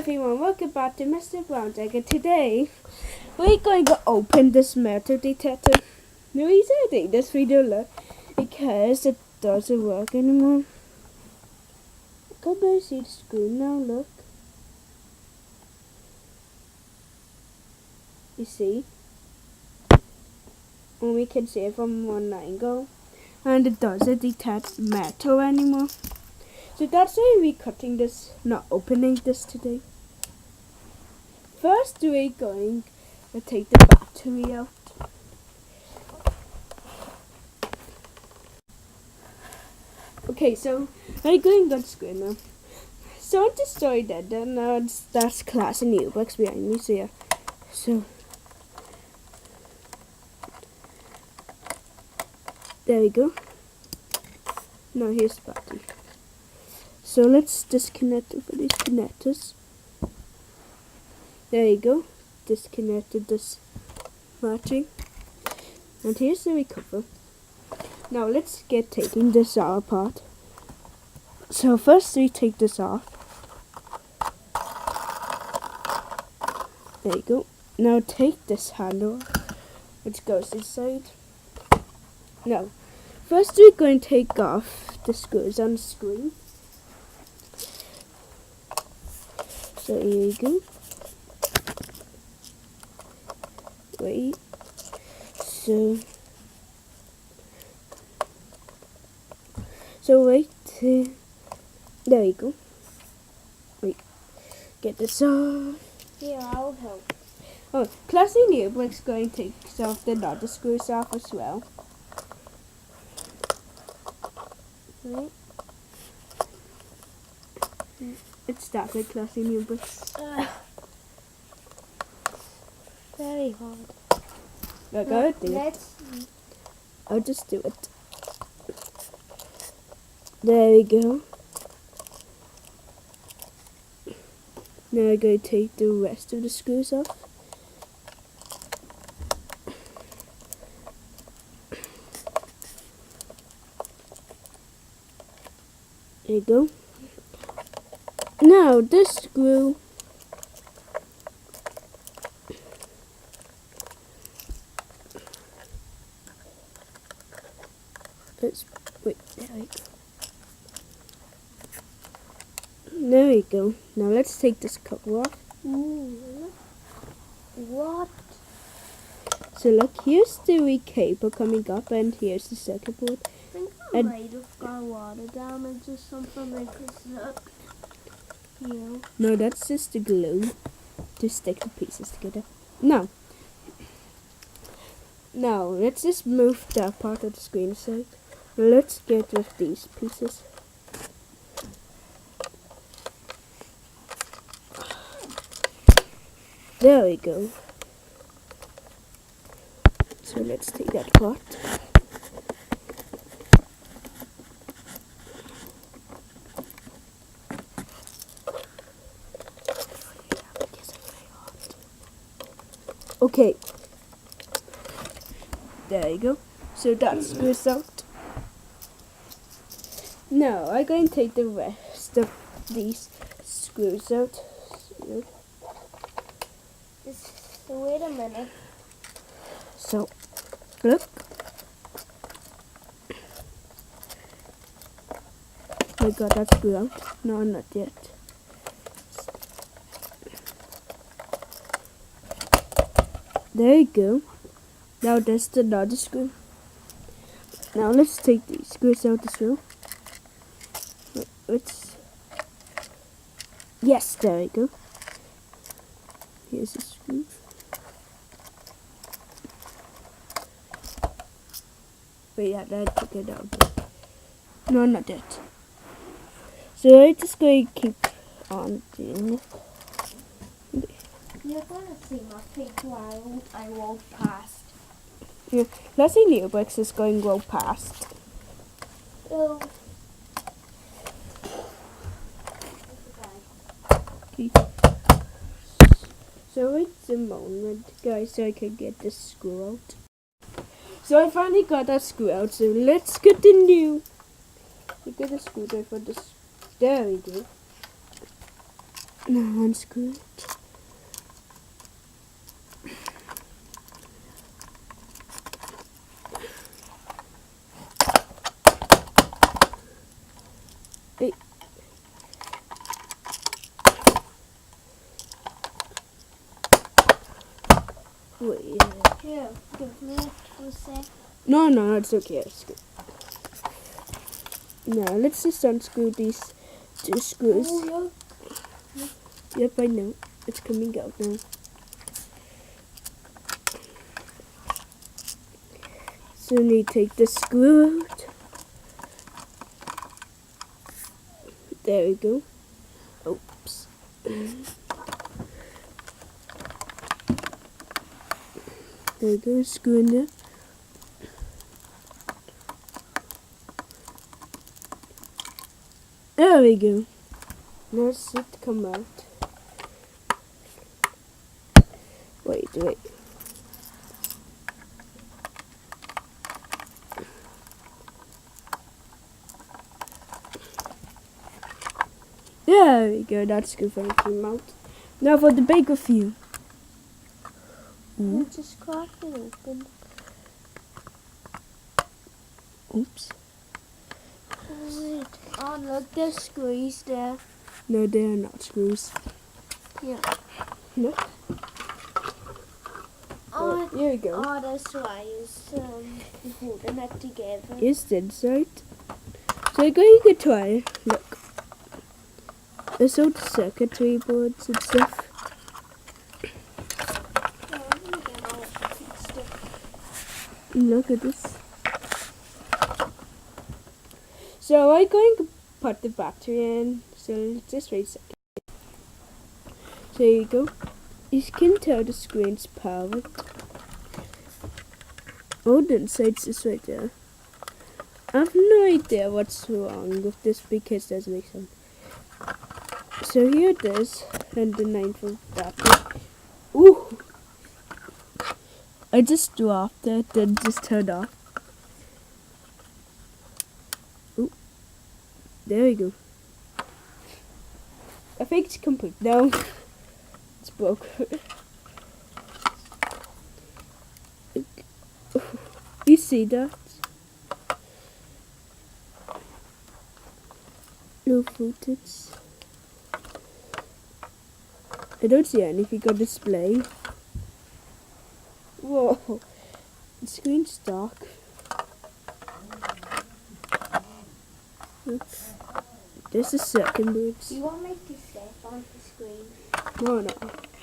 everyone, welcome back to Mr. Brown's Egg, and today we're going to open this metal detector. The reason I think this video look because it doesn't work anymore. Can you see the screw now? Look. You see? And we can see it from one angle. And it doesn't detect metal anymore. So that's why we're cutting this, not opening this today. First we're going to take the battery out. Okay, so I'm going to screen now. So I destroyed that, then that's class and U-Bucks behind me, so yeah. So there we go. Now here's the battery. So let's disconnect it for these connectors. There you go. Disconnected this battery. And here's the recover. Now let's get taking this out apart. So first we take this off. There you go. Now take this handle, which goes inside. Now, first we're going to take off the screws on the screen. So here you go. Wait. So wait. There you go. Wait. Get this off. Here, I'll help. Oh, Classy Newbrick's going to take off the other screws off as well. Right. It's that with Classy Newbrick's. Very hard. Look, I'll do it. I'll just do it. There we go. Now I'm going to take the rest of the screws off. There you go. Now this screw. Wait, there we go. There we go. Now let's take this cover off. Ooh. What? So look, here's the cable coming up, and here's the circuit board. I think I might have got water damage or something like this. Look. Yeah. No, that's just the glue to stick the pieces together. Now let's just move that part of the screen aside. Let's get with these pieces. There we go. So let's take that part. Okay. There you go. So that screws out. Now I'm going to take the rest of these screws out. So wait a minute. So look. I got that screw out. No, not yet. There you go. Now there's another screw. Now let's take these screws out as well. Yes, there we go. Here's the screw. Wait, yeah, I took it out. No, not yet. So I'm just going to keep on doing it. You're gonna see my feet while I walk past. Yeah, let's see Neobricks is going to go past. Oh. Okay. So it's a moment, guys, so I can get this screw out. So I finally got that screw out, so let's continue. You get a screwdriver for this. There we go. Now unscrew it. Hey. Wait. Here, give me a sec. No, it's okay. It's good. Now let's just unscrew these two screws. Oh, Yep, I know. It's coming out now. So we need to take the screw out. There we go. Oops. There we go, screw in there. There we go. Now let's it come out. Wait. There we go, that's good for the came out. Now for the big review. I just cracked it open. Oops. Oh, wait. Oh, look, there's screws there. No, they are not screws. Yeah. No. Oh, Here we go. oh, that's why it's holding it together. Is this right? So I'm going to try. Look. There's all the circuitry boards and stuff. Oh, I'm gonna get all the stuff. Look at this. So I'm going to put the battery in. So just wait a second. So here you go. You can tell the screen's powered. Oh, the inside's just right there. I have no idea what's wrong with this because it doesn't make sense. So here it is, and the 9-volt battery. Ooh! I just dropped it, then just turned off. Ooh. There we go. I think it's complete now. It's broke. You see that? No footage. I don't see anything on display. Whoa, the screen's dark. There's a second board. Do you want me to step on the screen? No,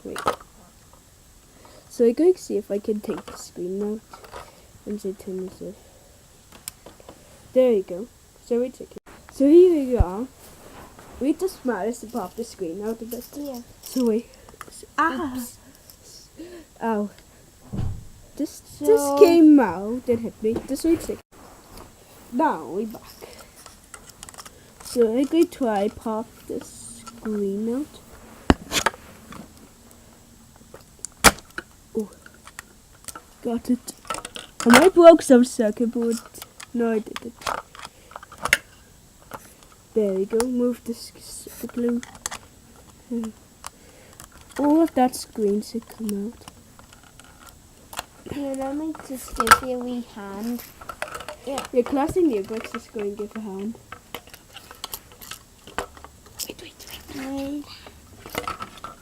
wait. So I'm going to see if I can take the screen out and say turn this off. There you go. So we took it. So here we are. We just managed to pop the screen out a bit. Yeah. So wait. Ah! Ow. This So- came out and hit me. Just wait a second. Now we're back. So I'm going to try pop the screen out. Oh. Got it. And I broke some circuit board. No, I didn't. There we go. Move the glue. All of that screen should come out. Here, let me just give you a wee hand. Yeah. Your class in yearbook's just going to give a hand. Wait.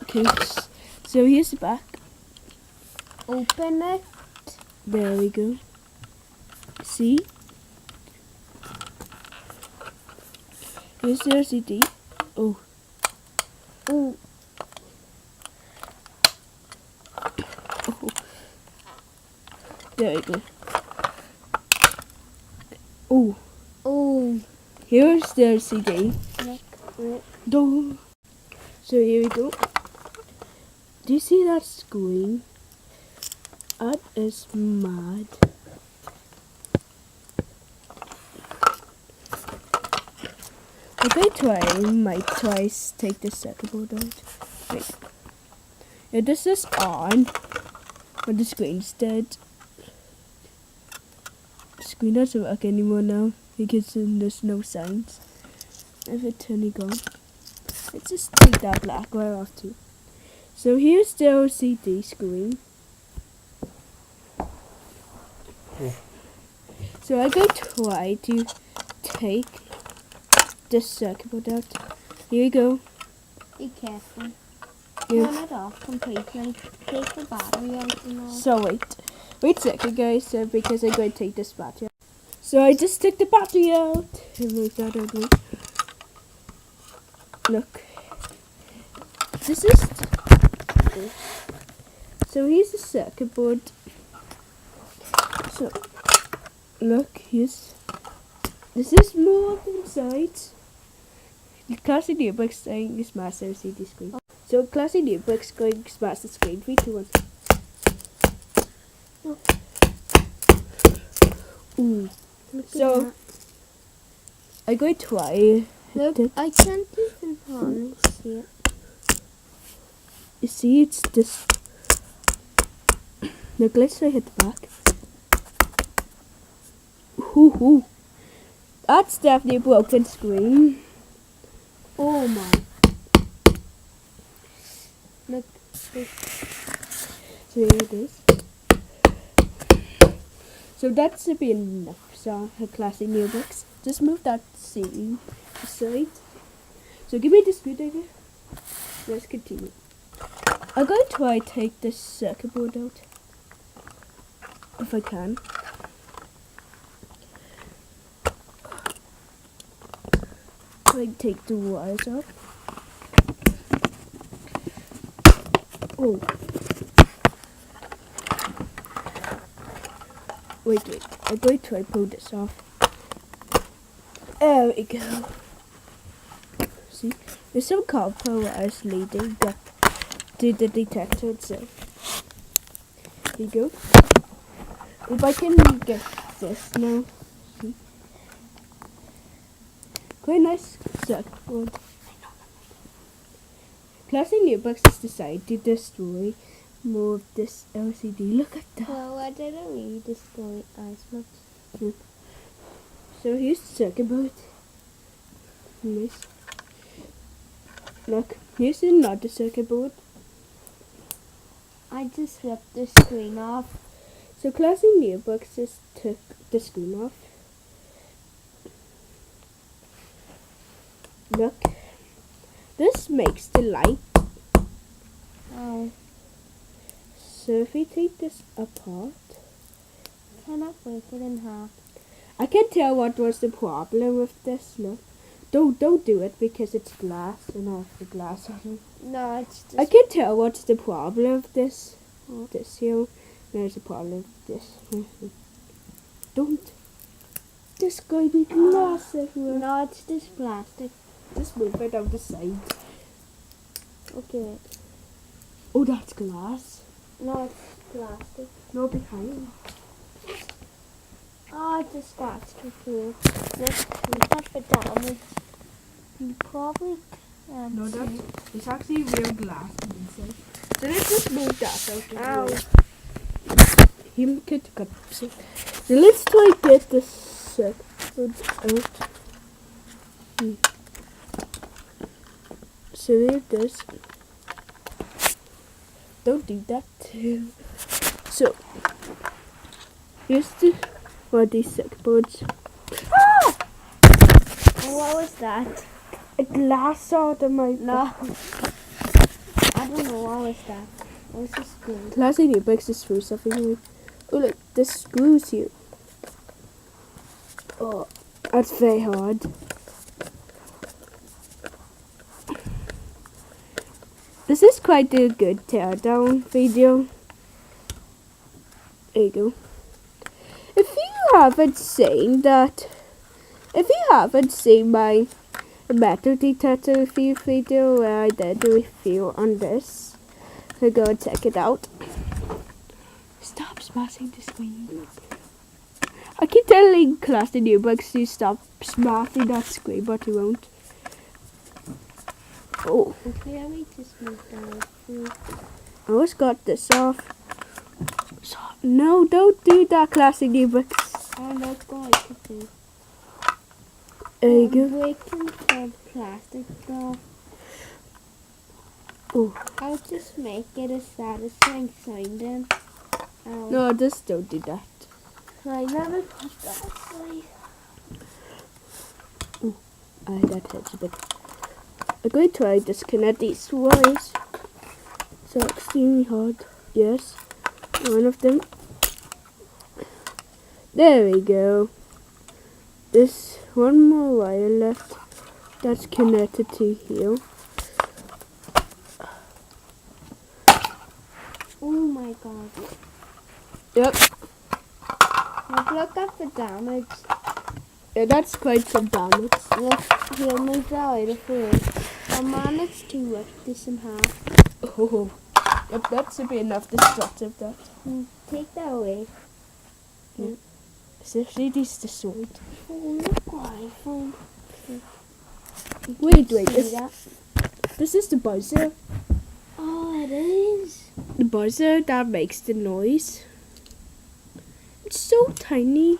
Okay, so here's the back. Open it. There we go. See? Here's the LCD. Oh. Oh. Oh. There we go. Oh. Oh. Here's the LCD. Look. Do. So here we go. Do you see that screen? That is mad. Might try take the circuit board out. Wait. Yeah, this is on, but the screen's dead. The screen doesn't work anymore now because there's no signs. If it turning on. Let's just take that black wire off too. So here's the LCD screen. So I'm going to try to take this circuit board out. Here we go. Be careful. Yeah. Turn it off completely. Take the battery out and all. So wait a second guys, because I'm going to take this battery out. So I just took the battery out and move that out of the way. Look. This is... So here's the circuit board. So, look, this is more inside. The classic notebook saying smash the LCD screen. So classic notebook's going to smash the screen. 3, 2, 1. Ooh. So I'm going to try. Look, I can't even hardly see it. You see, it's this. Look, let's try hit the back. Ooh. That's definitely a broken screen. Oh my. Look. So here it is. So that should be enough. So her classic new books. Just move that ceiling aside. So give me the screwdriver. Let's continue. I'm going to try take this circuit board out. If I can. I take the wires off. Oh. Wait. I'm going to try pull this off. There we go. See? There's some copper wires leading up to the detector itself. Here you go. If I can get this now. See? Quite nice circuit board. Classic Newbucks has decided to destroy more of this LCD. Look at that. Well, I didn't really destroy as much. Yeah. So here's the circuit board. Nice. Look, here's another circuit board. I just ripped the screen off. So Classic Newbucks just took the screen off. Look, this makes the light. Oh. So if we take this apart, Cannot break it in half. I can tell what was the problem with this. Look, don't do it because it's glass and I have the glass on it. No, it's just... I can tell what's the problem with this. This here, there's a problem with this. Don't. There's going to be glass everywhere. No, it's just plastic. Just move it out the side. Okay. Oh, that's glass. No, it's plastic. No, behind. Oh, I just scratched it too. Look at the damage. You probably can't No, see. that's it's actually real glass inside. So let's just move that out the Ow. way. Him could cut. So let's try get this circuit out. So there it is. Don't do that too. So here's the one of these circuit boards. Ah! What was that? A glass out of my No. I don't know what was that. What was the screen? Classic Newbucks is screw stuff anyway. Oh look, the screws here. Oh, that's very hard. This is quite a good teardown video. There you go. If you haven't seen my metal detector review video where I did a review on this, so go and check it out. Stop smashing the screen. I keep telling Classic Newbucks to stop smashing that screen, but he won't. Oh, Okay, let me just move that. I almost got this off. So, no, don't do that, Classic Newbucks. Oh, that's what I could do. There you go. Breaking the plastic off. Oh, I'll just make it a satisfying sounding. no, just don't do that. Right, let me put that aside. That hurts a bit. I'm going to try disconnect these wires. So extremely hard. Yes, one of them. There we go. There's one more wire left that's connected to here. Oh my god. Yep. Now look at the damage. Yeah, that's quite some damage. Look, he'll move that out of the way. I managed to rip this in half. Oh, yep, that should be enough destructive. That. Take that away. Especially these destroyed. Oh, look what I found. Wait, See this, that? this is the buzzer. Oh, it is. The buzzer that makes the noise. It's so tiny.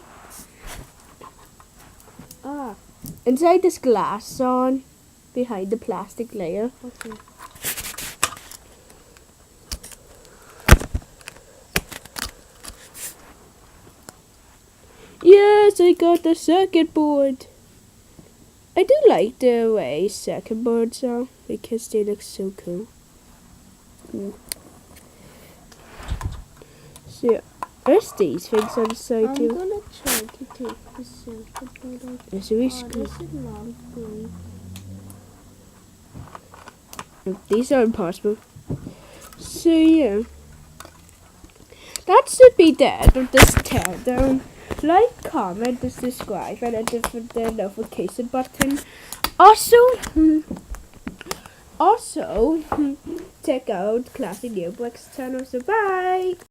Ah, Inside this glass on, behind the plastic layer. okay. Yes, I got the circuit board. I do like the way circuit boards are because they look so cool. So, there's these things on the side I'm too. gonna try to take the circuit board out. There's a wee Oh, screw. this is a lot of glue. These are impossible. So yeah, that should be the end of this teardown. Like, comment, and subscribe, and hit the notification button. Also, check out Classy Notebooks channel. So bye.